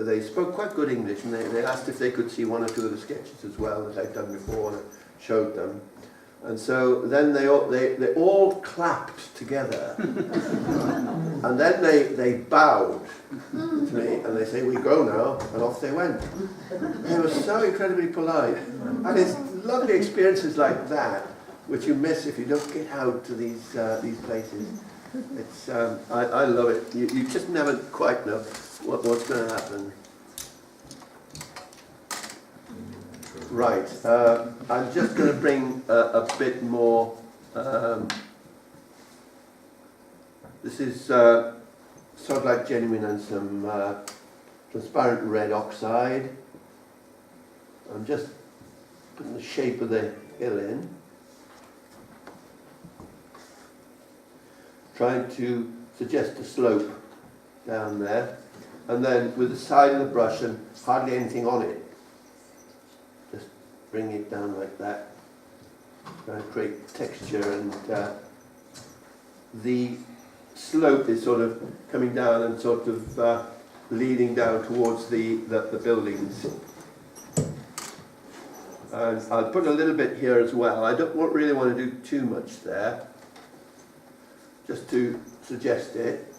they spoke quite good English, and they asked if they could see one or two of the sketches as well that I'd done before, and I showed them. And so then they all clapped together, and then they bowed to me, and they say, "We go now," and off they went. They were so incredibly polite, and it's lovely experiences like that which you miss if you don't get out to these places. It's I love it. You just never quite know what's going to happen. Right, I'm just going to bring a bit more. This is sort of like genuine and some transparent red oxide. I'm just putting the shape of the hill in, trying to suggest a slope down there, and then with the side of the brush and hardly anything on it, just bring it down like that, trying to create texture, and the slope is sort of coming down and sort of leading down towards the buildings. And I'll put a little bit here as well. I don't really want to do too much there, just to suggest it.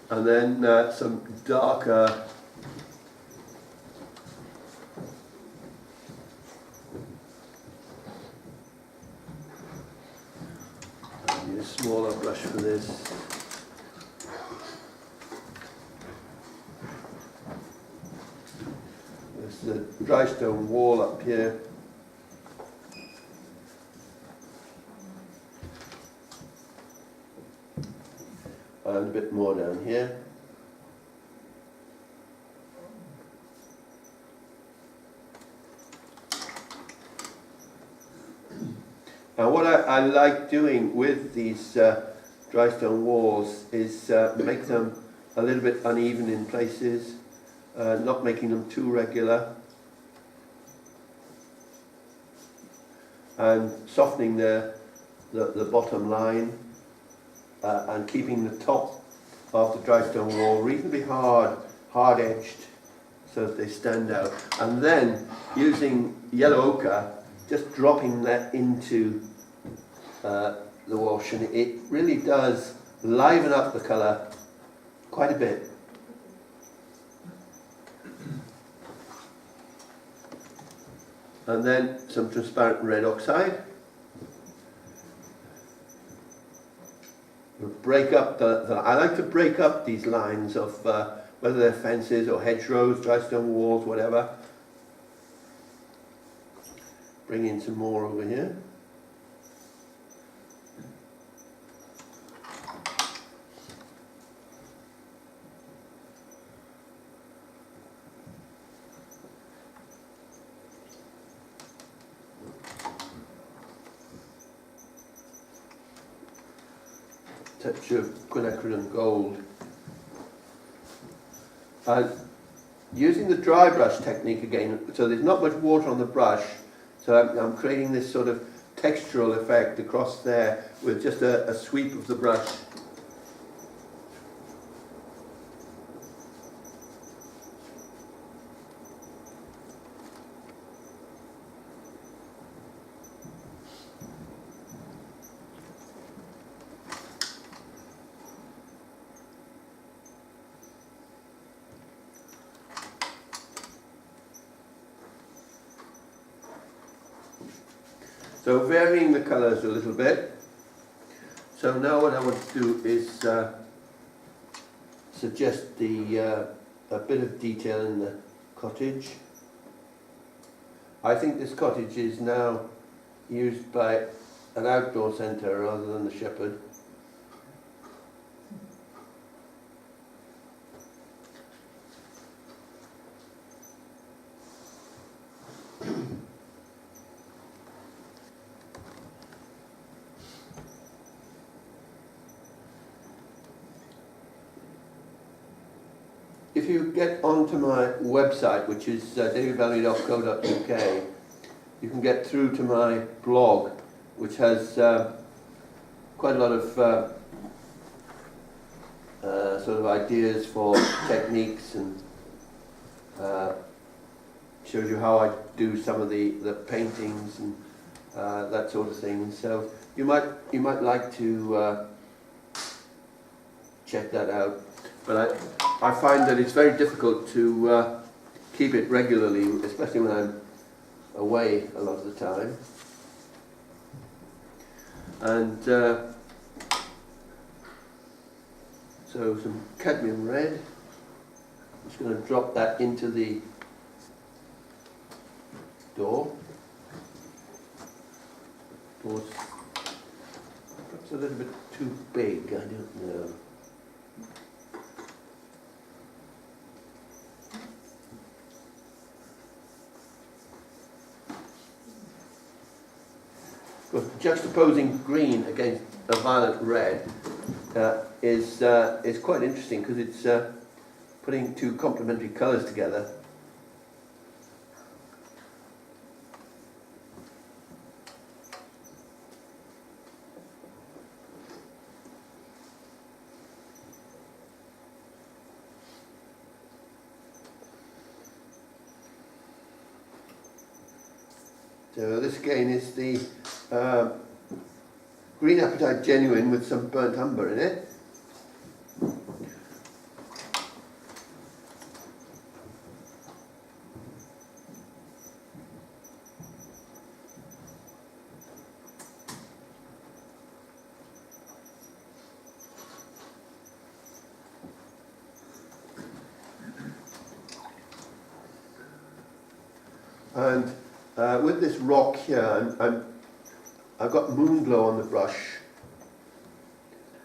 And then some darker I need a smaller brush for this. There's the dry stone wall up here. And a bit more down here. Now what I like doing with these dry stone walls is make them a little bit uneven in places, not making them too regular, and softening the bottom line. And keeping the top of the dry stone wall reasonably hard-edged, so that they stand out. And then using yellow ochre, just dropping that into the wash, and it really does liven up the colour quite a bit. And then some transparent red oxide. Break up I like to break up these lines of whether they're fences or hedgerows, dry stone walls, whatever. Bring in some more over here. Touch of quinacridone gold. And using the dry brush technique again, so there's not much water on the brush, so I'm creating this sort of textural effect across there with just a sweep of the brush. So varying the colours a little bit. So now what I want to do is suggest a bit of detail in the cottage. I think this cottage is now used by an outdoor centre rather than the Shepherd. if you get onto my website, which is davidbellamy.co.uk, you can get through to my blog, which has quite a lot of sort of ideas for techniques, and shows you how I do some of the paintings and that sort of thing. So you might like to check that out. But I find that it's very difficult to keep it regularly, especially when I'm away a lot of the time. And so some cadmium red. I'm just going to drop that into the door. Door's perhaps a little bit too big, I don't know. But juxtaposing green against a violet red is quite interesting, because it's putting two complementary colours together. So this again is the Green Appetite Genuine with some burnt umber in it. And with this rock here, I've got Moonglow on the brush,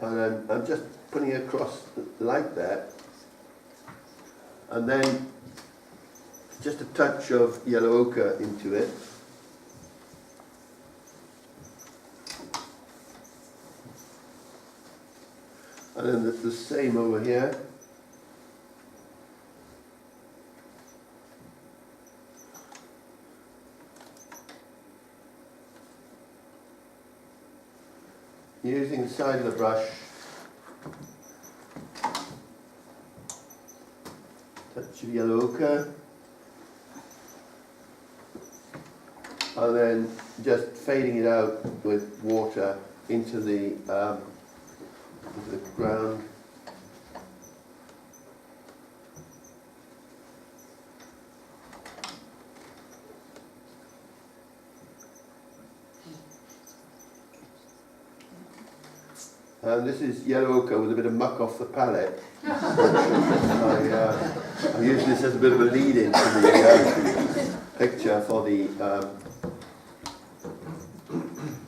and I'm just putting it across like that, and then just a touch of yellow ochre into it. And then the same over here. Using the side of the brush, touch of yellow ochre, and then just fading it out with water into the ground. And this is yellow ochre with a bit of muck off the palette. I use this as a bit of a lead-in to the picture for the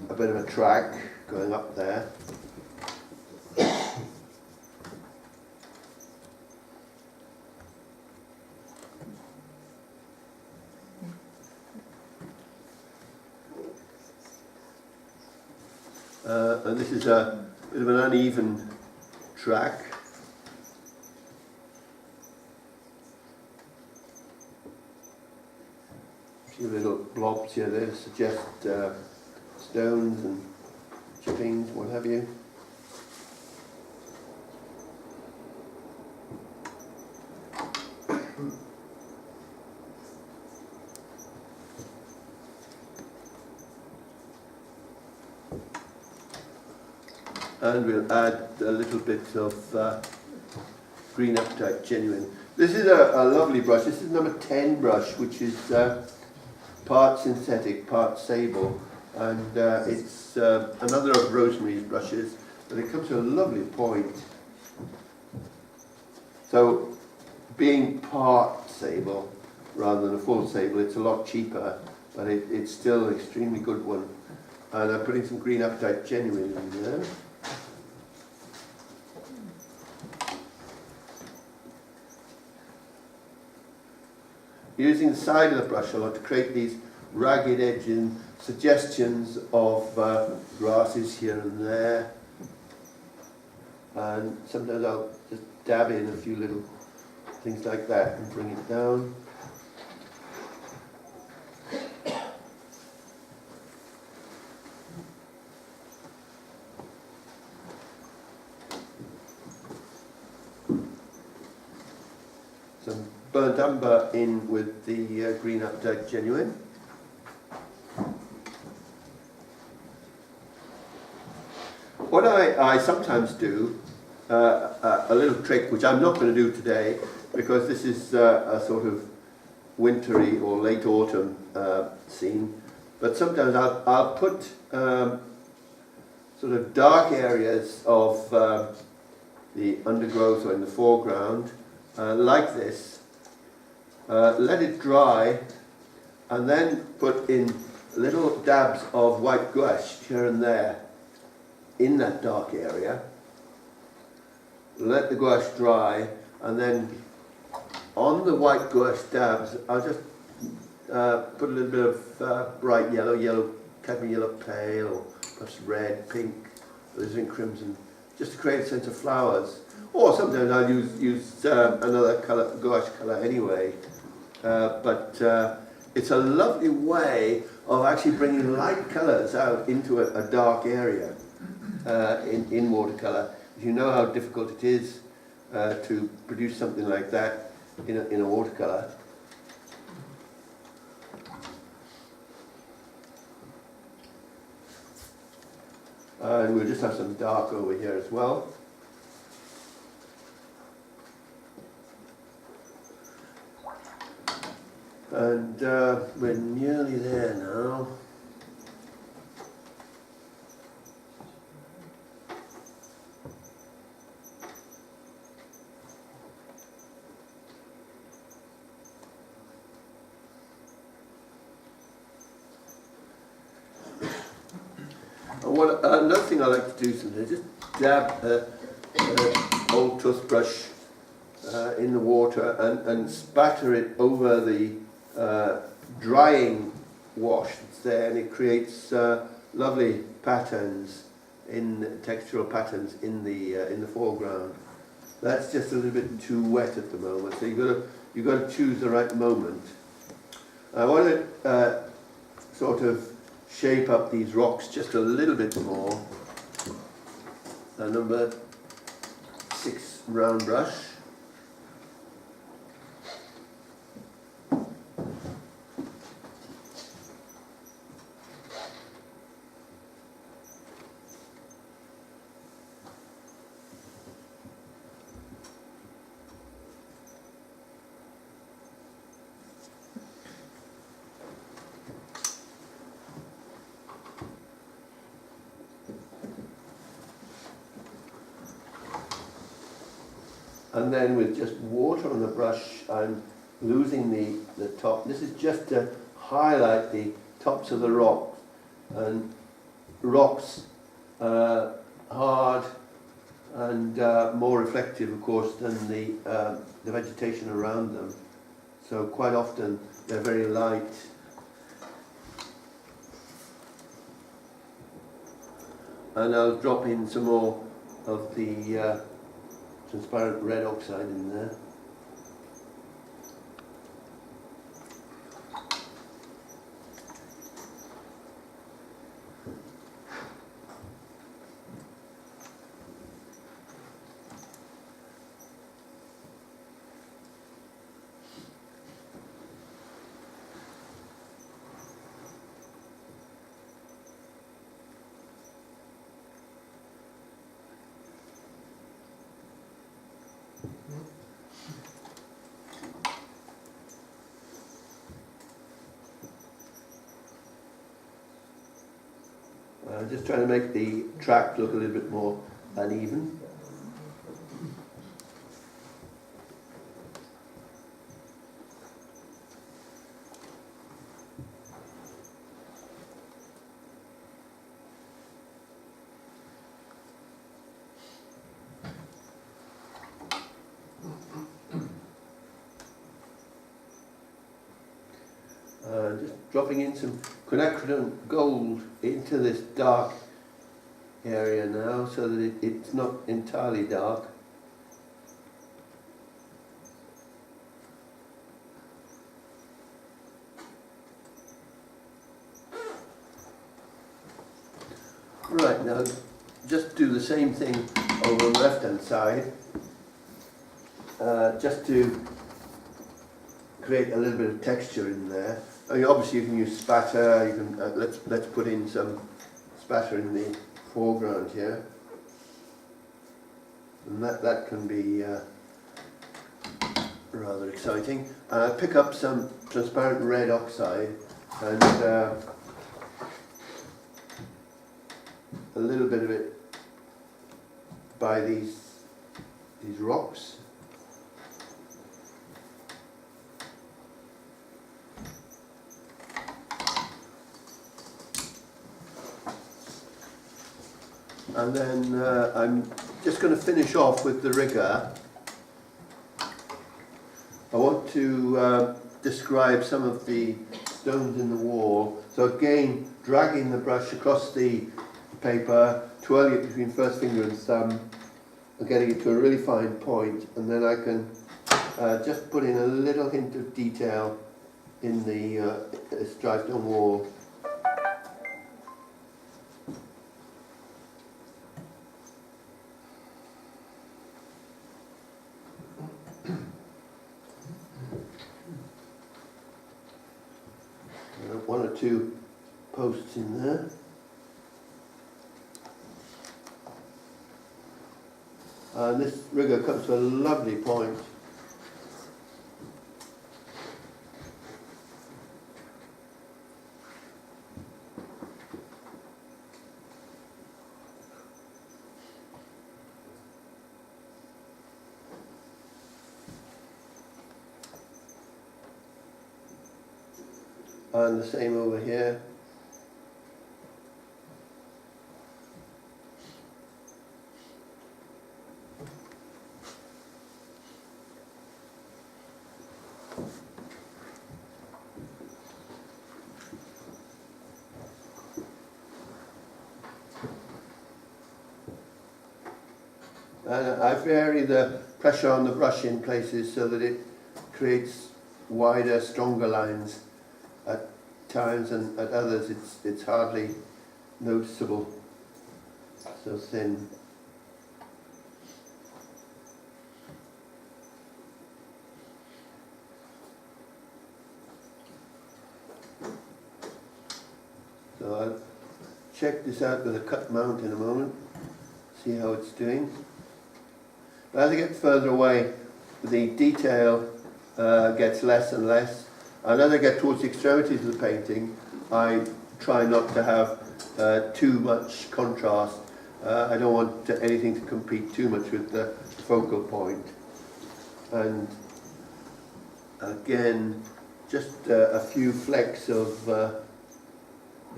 a bit of a track going up there. And this is a bit of an uneven track. A few little blobs here there suggest stones and chippings, what have you. And we'll add a little bit of Green Appetite Genuine. This is a lovely brush. This is number 10 brush, which is part synthetic, part sable, and it's another of Rosemary's brushes, but it comes to a lovely point. So, being part sable rather than a full sable, it's a lot cheaper, but it's still an extremely good one. And I'm putting some Green Appetite Genuine in there. Using the side of the brush, I want to create these ragged edging suggestions of grasses here and there. And sometimes I'll just dab in a few little things like that, and bring it down. Some burnt umber in with the green updike genuine. What I sometimes do, a little trick, which I'm not going to do today, because this is a sort of wintry or late autumn scene, but sometimes I'll put sort of dark areas of the undergrowth or in the foreground, like this, let it dry, and then put in little dabs of white gouache here and there in that dark area. Let the gouache dry, and then on the white gouache dabs, I'll just put a little bit of bright yellow, cadmium yellow pale, or perhaps red, pink, alizarin crimson, just to create a sense of flowers. Or sometimes I'll use another colour, gouache colour anyway. But it's a lovely way of actually bringing light colours out into a dark area in watercolour. You know how difficult it is to produce something like that in a watercolour. And we'll just have some dark over here as well. And we're nearly there now. Another thing I like to do sometimes is just dab an old toothbrush in the water and spatter it over the drying wash that's there, and it creates lovely patterns, textural patterns in the foreground. That's just a little bit too wet at the moment, so you've got to choose the right moment. I want to sort of shape up these rocks just a little bit more. A number 6 round brush. And then with just water on the brush, I'm losing the top. This is just to highlight the tops of the rocks. And rocks hard and more reflective, of course, than the vegetation around them. So quite often they're very light. And I'll drop in some more of the transparent red oxide in there. Just trying to make the track look a little bit more uneven. Just dropping in some quinacridone gold into this dark area now, so that it's not entirely dark. Right, now just do the same thing over on the left hand side, just to create a little bit of texture in there. I mean, obviously you can use spatter, you can, let's put in some spatter in the foreground here. And that can be rather exciting. And I pick up some transparent red oxide and a little bit of it by these rocks. And then I'm just going to finish off with the rigger. I want to describe some of the stones in the wall. So again, dragging the brush across the paper, twirling it between first finger and thumb, and getting it to a really fine point, and then I can just put in a little hint of detail in the dry stone wall. One or two posts in there. And this rigger comes to a lovely point. And the same over here. And I vary the pressure on the brush in places so that it creates wider, stronger lines at times, and at others it's hardly noticeable, so thin. So I'll check this out with a cut mount in a moment, see how it's doing. But as I get further away, the detail gets less and less. And as I get towards the extremities of the painting, I try not to have too much contrast. I don't want anything to compete too much with the focal point. And again, just a few flecks of the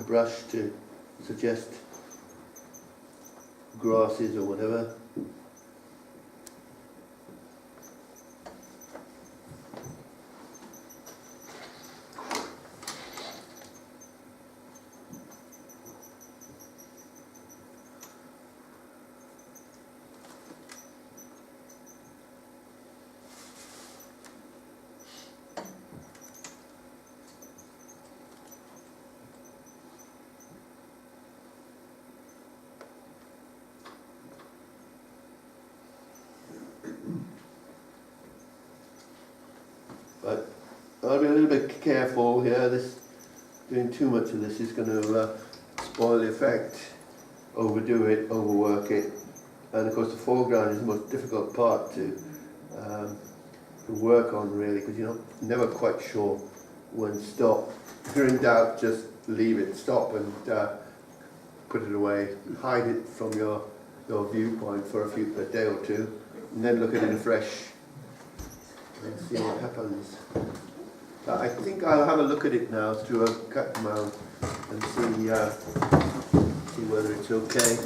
brush to suggest grasses or whatever. But I'll be a little bit careful here. Doing too much of this is going to spoil the effect, overdo it, overwork it. And of course the foreground is the most difficult part to work on, really, because you're never quite sure when to stop. If you're in doubt, just leave it, stop and put it away. Hide it from your viewpoint for a day or two, and then look at it afresh and see what happens. I think I'll have a look at it now through a cut mount and see whether it's okay.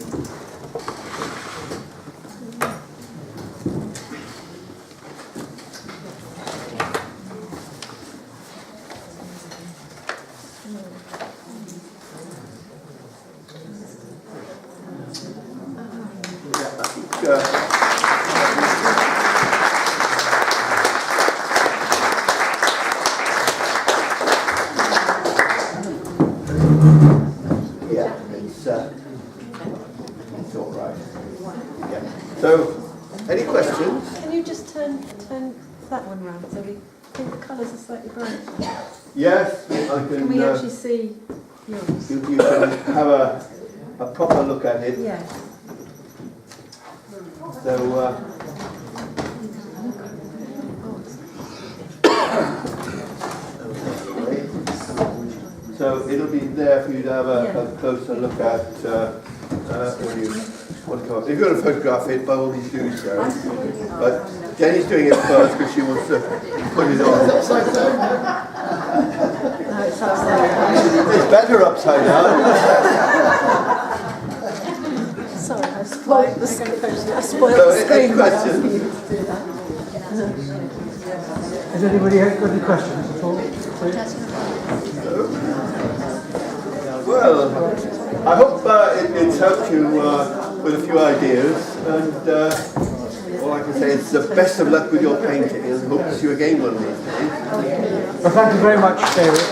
one round, so we think the colours are slightly bright. Yes, I can. Can we actually see yours? You can have a proper look at it. Yeah. So it'll be there for you to have a closer look at. If you want to photograph it, by all means do so. But Jenny's doing it first because she wants to put it on. No, it's upside down. It's better upside down. Sorry, I spoiled the screen. Any questions? Has anybody got any questions at all? Well, I hope it's helped you with a few ideas, and all I can say is the best of luck with your painting, and hope to see you again one of these days. Well, thank you very much, David.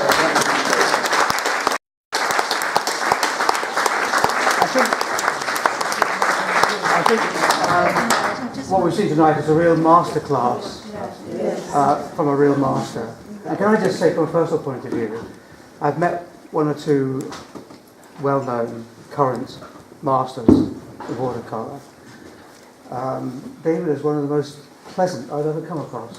I think what we've seen tonight is a real masterclass from a real master. And can I just say, from a personal point of view, I've met one or two well-known current masters of watercolour. David is one of the most pleasant I've ever come across.